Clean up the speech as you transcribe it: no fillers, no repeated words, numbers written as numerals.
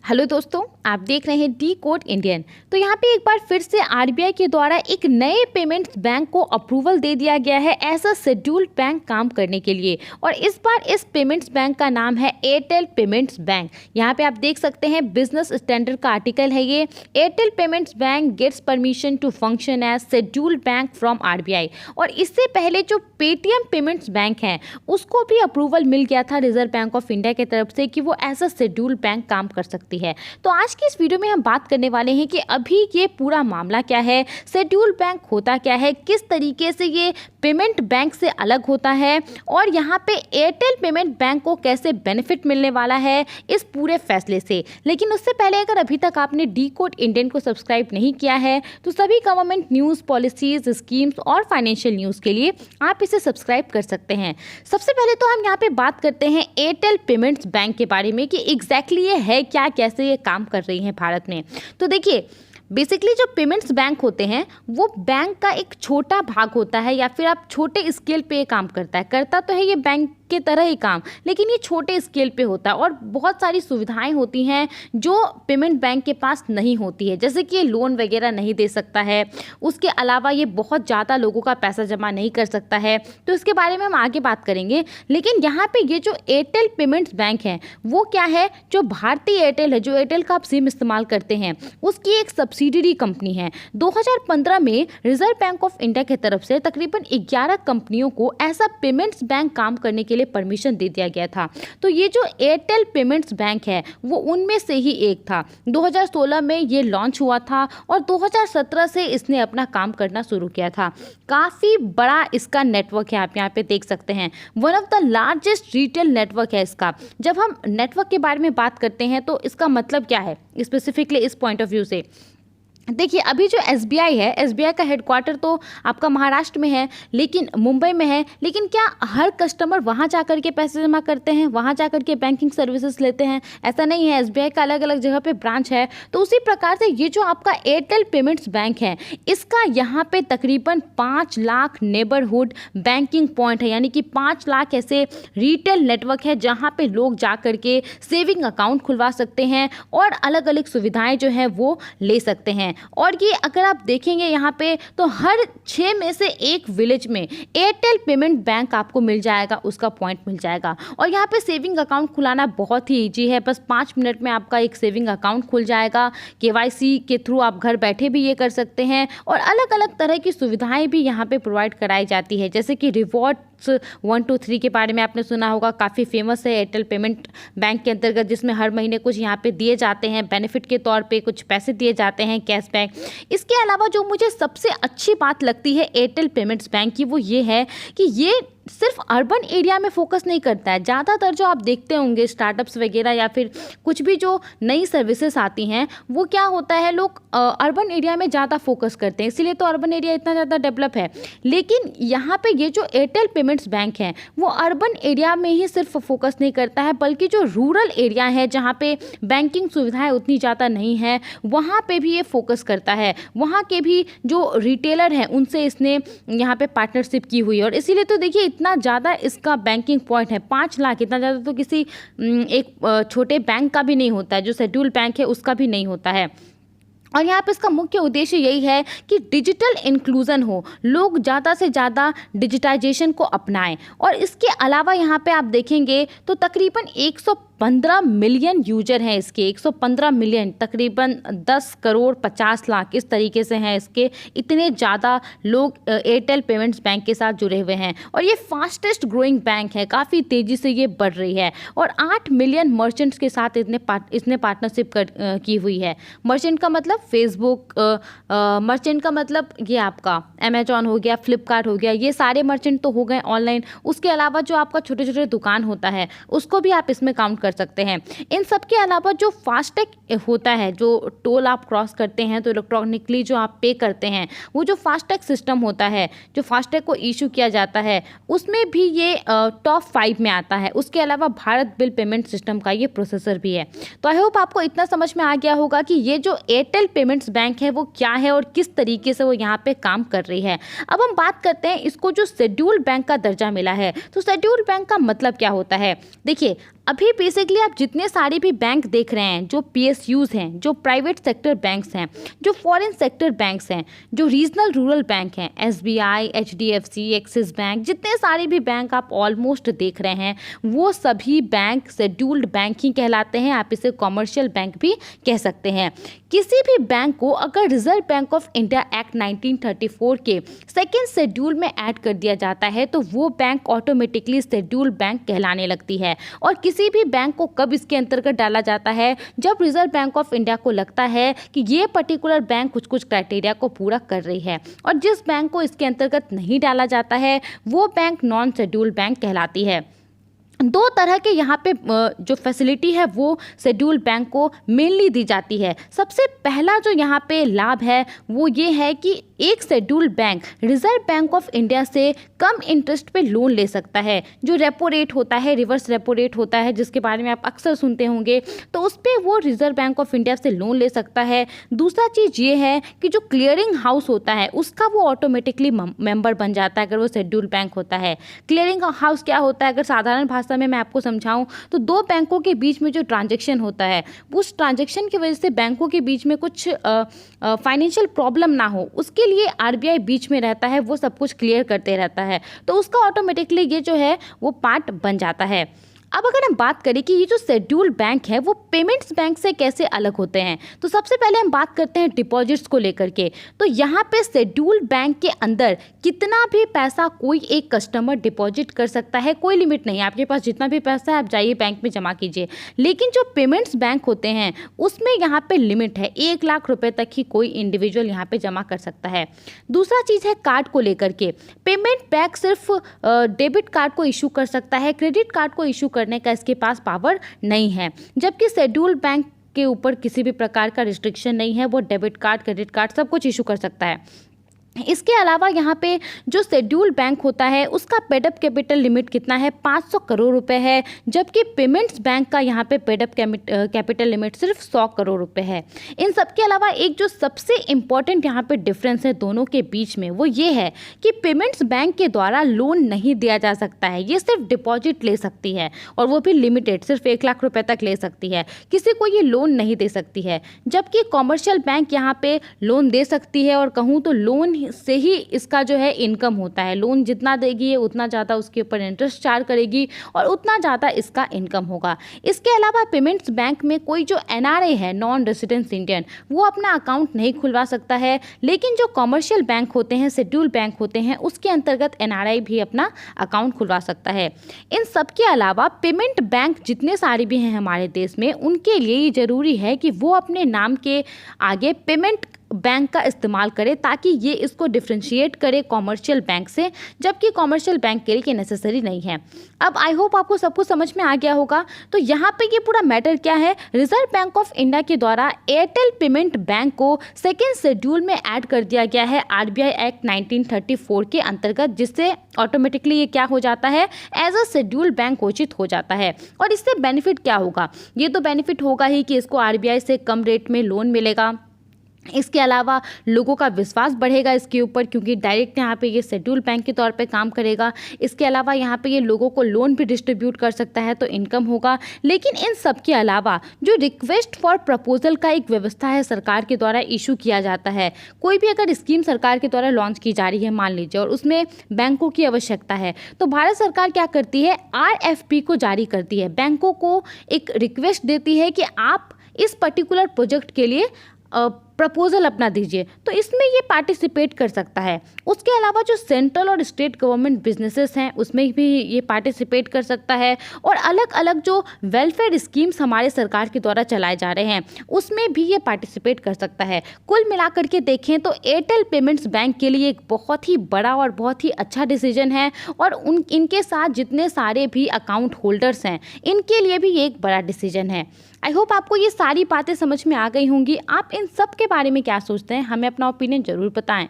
Hello दोस्तों, आप देख रहे हैं डी कोड इंडियन। तो यहाँ पे एक बार फिर से आरबीआई के द्वारा एक नए पेमेंट्स बैंक को अप्रूवल दे दिया गया है एज अ शेड्यूल्ड बैंक काम करने के लिए। और इस बार इस पेमेंट्स बैंक का नाम है एयरटेल पेमेंट्स बैंक। यहाँ पे आप देख सकते हैं बिजनेस स्टैंडर्ड का आर्टिकल है ये। Airtel payments bank gets permission to function as scheduled bank from RBI. और इससे पहले जो पेटीएम पेमेंट्स बैंक है उसको भी अप्रूवल मिल गया था रिजर्व बैंक ऑफ इंडिया की तरफ से कि वो एज अ शेड्यूल्ड बैंक काम कर सकती है। तो आज की इस वीडियो में हम बात करने वाले हैं कि अभी ये पूरा मामला क्या है, शेड्यूल्ड बैंक होता क्या है, किस तरीके से ये पेमेंट बैंक से अलग होता है और यहाँ पे एयरटेल पेमेंट बैंक को कैसे बेनिफिट मिलने वाला है इस पूरे फैसले से। लेकिन उससे पहले अगर अभी तक आपने डी कोड इंडियन को सब्सक्राइब नहीं किया है तो सभी गवर्नमेंट न्यूज़, पॉलिसीज, स्कीम्स और फाइनेंशियल न्यूज़ के लिए आप इसे सब्सक्राइब कर सकते हैं। सबसे पहले तो हम यहाँ पे बात करते हैं एयरटेल पेमेंट्स बैंक के बारे में कि एग्जैक्टली ये है क्या, कैसे ये काम कर रही है भारत में। तो देखिए, बेसिकली जो पेमेंट्स बैंक होते हैं वो बैंक का एक छोटा भाग होता है या फिर आप छोटे स्केल पे काम करता तो है ये बैंक के तरह ही काम, लेकिन ये छोटे स्केल पे होता है और बहुत सारी सुविधाएं होती हैं जो पेमेंट बैंक के पास नहीं होती है। जैसे कि ये लोन वगैरह नहीं दे सकता है, उसके अलावा ये बहुत ज़्यादा लोगों का पैसा जमा नहीं कर सकता है। तो इसके बारे में हम आगे बात करेंगे। लेकिन यहाँ पे ये जो एयरटेल पेमेंट्स बैंक है वो क्या है, जो भारतीय एयरटेल है, जो एयरटेल का आप सिम इस्तेमाल करते हैं उसकी एक सब्सिडरी कंपनी है। 2015 में रिजर्व बैंक ऑफ इंडिया की तरफ से तकरीबन 11 कंपनियों को ऐसा पेमेंट्स बैंक काम करने के लिए परमिशन दे दिया गया था। तो ये जो एयरटेल पेमेंट्स बैंक है वो उनमें से ही एक था। 2016 में ये लॉन्च हुआ था और 2017 से इसने अपना काम करना शुरू किया था। काफ़ी बड़ा इसका नेटवर्क है, आप यहाँ पे देख सकते हैं। One of the largest retail network है इसका। जब हम नेटवर्क के बारे में बात करते हैं तो इसका मतलब क्या है स्पेसिफिकली इस पॉइंट ऑफ व्यू से, देखिए अभी जो एसबीआई है, एसबीआई का हेडक्वार्टर तो आपका महाराष्ट्र में है, लेकिन मुंबई में है। लेकिन क्या हर कस्टमर वहाँ जाकर के पैसे जमा करते हैं, वहाँ जाकर के बैंकिंग सर्विसेज लेते हैं? ऐसा नहीं है। एसबीआई का अलग अलग जगह पे ब्रांच है। तो उसी प्रकार से ये जो आपका एयरटेल पेमेंट्स बैंक है इसका यहाँ पे तकरीबन 5 लाख नेबरहुड बैंकिंग पॉइंट है, यानी कि 5 लाख ऐसे रिटेल नेटवर्क है जहाँ पे लोग जा करके सेविंग अकाउंट खुलवा सकते हैं और अलग अलग सुविधाएँ जो हैं वो ले सकते हैं। और ये अगर आप देखेंगे यहाँ पे तो हर 6 में से एक विलेज में एयरटेल पेमेंट बैंक आपको मिल जाएगा, उसका पॉइंट मिल जाएगा। और यहाँ पे सेविंग अकाउंट खुलाना बहुत ही ईजी है, बस 5 मिनट में आपका एक सेविंग अकाउंट खुल जाएगा। केवाईसी के थ्रू आप घर बैठे भी ये कर सकते हैं और अलग अलग तरह की सुविधाएं भी यहाँ पे प्रोवाइड कराई जाती है। जैसे कि रिवॉर्ड 1 2 3 के बारे में आपने सुना होगा, काफ़ी फेमस है एयरटेल पेमेंट बैंक के अंतर्गत, जिसमें हर महीने कुछ यहाँ पे दिए जाते हैं बेनिफिट के तौर पे, कुछ पैसे दिए जाते हैं कैशबैक। इसके अलावा जो मुझे सबसे अच्छी बात लगती है एयरटेल पेमेंट्स बैंक की वो ये है कि ये सिर्फ अर्बन एरिया में फोकस नहीं करता है। ज़्यादातर जो आप देखते होंगे स्टार्टअप्स वगैरह या फिर कुछ भी जो नई सर्विसेज आती हैं वो क्या होता है, लोग अर्बन एरिया में ज़्यादा फोकस करते हैं, इसीलिए तो अर्बन एरिया इतना ज़्यादा डेवलप है। लेकिन यहाँ पे ये जो एयरटेल पेमेंट्स बैंक है वो अर्बन एरिया में ही सिर्फ फोकस नहीं करता है, बल्कि जो रूरल एरिया है जहाँ पे बैंकिंग सुविधाएँ उतनी ज़्यादा नहीं है वहाँ पर भी ये फोकस करता है। वहाँ के भी जो रिटेलर हैं उनसे इसने यहाँ पर पार्टनरशिप की हुई है और इसीलिए तो देखिए इतना ज़्यादा इसका बैंकिंग पॉइंट है। 5 लाख, इतना ज़्यादा तो किसी एक छोटे बैंक का भी नहीं होता है, जो शेड्यूल बैंक है उसका भी नहीं होता है। और यहाँ पे इसका मुख्य उद्देश्य यही है कि डिजिटल इंक्लूजन हो, लोग ज़्यादा से ज़्यादा डिजिटाइजेशन को अपनाएं। और इसके अलावा यहाँ पे आप देखेंगे तो तकरीबन 115 मिलियन यूजर हैं इसके, 115 मिलियन, तकरीबन 10 करोड़ 50 लाख इस तरीके से हैं इसके। इतने ज़्यादा लोग एयरटेल पेमेंट्स बैंक के साथ जुड़े हुए हैं और ये फास्टेस्ट ग्रोइंग बैंक है, काफ़ी तेज़ी से ये बढ़ रही है। और 8 मिलियन मर्चेंट्स के साथ इसने पार्टनरशिप की हुई है। मर्चेंट का मतलब फेसबुक, मर्चेंट का मतलब ये आपका अमेजॉन हो गया, फ्लिपकार्ट हो गया, ये सारे मर्चेंट तो हो गए ऑनलाइन। उसके अलावा जो आपका छोटे छोटे दुकान होता है उसको भी आप इसमें काउंट कर सकते हैं। इन सब के अलावा जो फास्टैग होता है, जो टोल आप क्रॉस करते हैं तो इलेक्ट्रॉनिकली जो आप पे करते हैं, वो जो फास्टैग सिस्टम होता है, जो फास्टैग को इशू किया जाता है, उसमें भी ये टॉप 5 में आता है। उसके अलावा भारत बिल पेमेंट सिस्टम का ये प्रोसेसर भी है। तो आई होप आपको इतना समझ में आ गया होगा कि ये जो एयरटेल पेमेंट्स बैंक है वो क्या है और किस तरीके से वो यहाँ पे काम कर रही है। अब हम बात करते हैं इसको जो शेड्यूल्ड बैंक का दर्जा मिला है, तो शेड्यूल्ड बैंक का मतलब क्या होता है। देखिए अभी बेसिकली आप जितने सारे भी बैंक देख रहे हैं, जो PSUs हैं, जो प्राइवेट सेक्टर बैंक्स हैं, जो फॉरेन सेक्टर बैंक्स हैं, जो रीजनल रूरल बैंक हैं, SBI, HDFC, एक्सिस बैंक, जितने सारे भी बैंक आप ऑलमोस्ट देख रहे हैं, वो सभी बैंक शेड्यूल्ड बैंक ही कहलाते हैं। आप इसे कॉमर्शियल बैंक भी कह सकते हैं। किसी भी बैंक को अगर reserve bank of India act 1934 के सेकेंड शेड्यूल में ऐड कर दिया जाता है तो वो बैंक ऑटोमेटिकली शेड्यूल्ड बैंक कहलाने लगती है। और किसी भी बैंक को कब इसके अंतर्गत डाला जाता है, जब रिजर्व बैंक ऑफ इंडिया को लगता है कि ये पर्टिकुलर बैंक कुछ कुछ क्राइटेरिया को पूरा कर रही है, और जिस बैंक को इसके अंतर्गत नहीं डाला जाता है वो बैंक नॉन शेड्यूल्ड बैंक कहलाती है। दो तरह के यहाँ पे जो फैसिलिटी है वो शेड्यूल्ड बैंक को मेनली दी जाती है। सबसे पहला जो यहाँ पे लाभ है वो ये है कि एक scheduled bank reserve bank of India से कम इंटरेस्ट पे लोन ले सकता है। जो रेपो रेट होता है, रिवर्स रेपो रेट होता है, जिसके बारे में आप अक्सर सुनते होंगे, तो उस पर वो रिजर्व बैंक ऑफ इंडिया से लोन ले सकता है। दूसरा चीज़ ये है कि जो क्लियरिंग हाउस होता है उसका वो ऑटोमेटिकली मेंबर बन जाता है अगर वो शेड्यूल्ड बैंक होता है। क्लियरिंग हाउस क्या होता है, अगर साधारण भाषा में मैं आपको समझाऊं तो दो बैंकों के बीच में जो ट्रांजैक्शन होता है, उस ट्रांजैक्शन की वजह से बैंकों के बीच में कुछ फाइनेंशियल प्रॉब्लम ना हो, उसके लिए RBI बीच में रहता है, वो सब कुछ क्लियर करते रहता है, तो उसका ऑटोमेटिकली ये जो है वो पार्ट बन जाता है। अब अगर हम बात करें कि ये जो शेड्यूल्ड बैंक है वो पेमेंट्स बैंक से कैसे अलग होते हैं, तो सबसे पहले हम बात करते हैं डिपॉजिट्स को लेकर के। तो यहाँ पे शेड्यूल्ड बैंक के अंदर कितना भी पैसा कोई एक कस्टमर डिपॉजिट कर सकता है, कोई लिमिट नहीं है। आपके पास जितना भी पैसा है आप जाइए बैंक में जमा कीजिए। लेकिन जो पेमेंट्स बैंक होते हैं उसमें यहाँ पे लिमिट है, 1 लाख रुपए तक ही कोई इंडिविजुअल यहाँ पे जमा कर सकता है। दूसरा चीज़ है कार्ड को लेकर के। पेमेंट बैंक सिर्फ डेबिट कार्ड को इशू कर सकता है, क्रेडिट कार्ड को इशू करने का इसके पास पावर नहीं है। जबकि शेड्यूल्ड बैंक के ऊपर किसी भी प्रकार का रिस्ट्रिक्शन नहीं है, वो डेबिट कार्ड, क्रेडिट कार्ड सब कुछ इशू कर सकता है। इसके अलावा यहाँ पे जो शेड्यूल्ड बैंक होता है उसका पेडअप कैपिटल लिमिट कितना है, 500 करोड़ रुपए है, जबकि पेमेंट्स बैंक का यहाँ पे पेडअप कैपिटल लिमिट सिर्फ 100 करोड़ रुपए है। इन सब के अलावा एक जो सबसे इम्पॉर्टेंट यहाँ पे डिफरेंस है दोनों के बीच में वो ये है कि पेमेंट्स बैंक के द्वारा लोन नहीं दिया जा सकता है, ये सिर्फ डिपॉजिट ले सकती है और वो भी लिमिटेड, सिर्फ 1 लाख रुपए तक ले सकती है, किसी को ये लोन नहीं दे सकती है। जबकि कॉमर्शियल बैंक यहाँ पे लोन दे सकती है, और कहूँ तो लोन से ही इसका जो है इनकम होता है। लोन जितना देगी ये उतना ज़्यादा उसके ऊपर इंटरेस्ट चार्ज करेगी और उतना ज़्यादा इसका इनकम होगा। इसके अलावा पेमेंट्स बैंक में कोई जो NRI है, नॉन रेजिडेंस इंडियन, वो अपना अकाउंट नहीं खुलवा सकता है। लेकिन जो कॉमर्शियल बैंक होते हैं, शेड्यूल्ड बैंक होते हैं, उसके अंतर्गत NRI भी अपना अकाउंट खुलवा सकता है। इन सब के अलावा पेमेंट बैंक जितने सारे भी हैं हमारे देश में, उनके लिए ये ज़रूरी है कि वो अपने नाम के आगे पेमेंट बैंक का इस्तेमाल करे ताकि ये इसको डिफ्रेंशिएट करे कॉमर्शियल बैंक से, जबकि कॉमर्शियल बैंक के लिए नेसेसरी नहीं है। अब आई होप आपको सब कुछ समझ में आ गया होगा। तो यहाँ पे ये पूरा मैटर क्या है, रिजर्व बैंक ऑफ इंडिया के द्वारा एयरटेल पेमेंट बैंक को सेकेंड शेड्यूल में ऐड कर दिया गया है RBI एक्ट 1934 के अंतर्गत, जिससे ऑटोमेटिकली ये क्या हो जाता है, एज अ शेड्यूल्ड बैंक घोषित हो जाता है। और इससे बेनिफिट क्या होगा, ये तो बेनिफिट होगा ही कि इसको RBI से कम रेट में लोन मिलेगा। इसके अलावा लोगों का विश्वास बढ़ेगा इसके ऊपर, क्योंकि डायरेक्ट यहाँ पे ये शेड्यूल्ड बैंक के तौर पे काम करेगा। इसके अलावा यहाँ पे ये लोगों को लोन भी डिस्ट्रीब्यूट कर सकता है, तो इनकम होगा। लेकिन इन सब के अलावा जो रिक्वेस्ट फॉर प्रपोजल का एक व्यवस्था है सरकार के द्वारा इशू किया जाता है। कोई भी अगर स्कीम सरकार के द्वारा लॉन्च की जा रही है मान लीजिए, और उसमें बैंकों की आवश्यकता है, तो भारत सरकार क्या करती है, RFP को जारी करती है, बैंकों को एक रिक्वेस्ट देती है कि आप इस पर्टिकुलर प्रोजेक्ट के लिए प्रपोजल अपना दीजिए, तो इसमें ये पार्टिसिपेट कर सकता है। उसके अलावा जो सेंट्रल और स्टेट गवर्नमेंट बिजनेसेस हैं उसमें भी ये पार्टिसिपेट कर सकता है, और अलग अलग जो वेलफेयर स्कीम्स हमारे सरकार के द्वारा चलाए जा रहे हैं उसमें भी ये पार्टिसिपेट कर सकता है। कुल मिलाकर के देखें तो एयरटेल पेमेंट्स बैंक के लिए एक बहुत ही बड़ा और बहुत ही अच्छा डिसीजन है, और इनके साथ जितने सारे भी अकाउंट होल्डर्स हैं इनके लिए भी ये एक बड़ा डिसीजन है। आई होप आपको ये सारी बातें समझ में आ गई होंगी। आप इन सब के बारे में क्या सोचते हैं, हमें अपना ओपिनियन ज़रूर बताएं।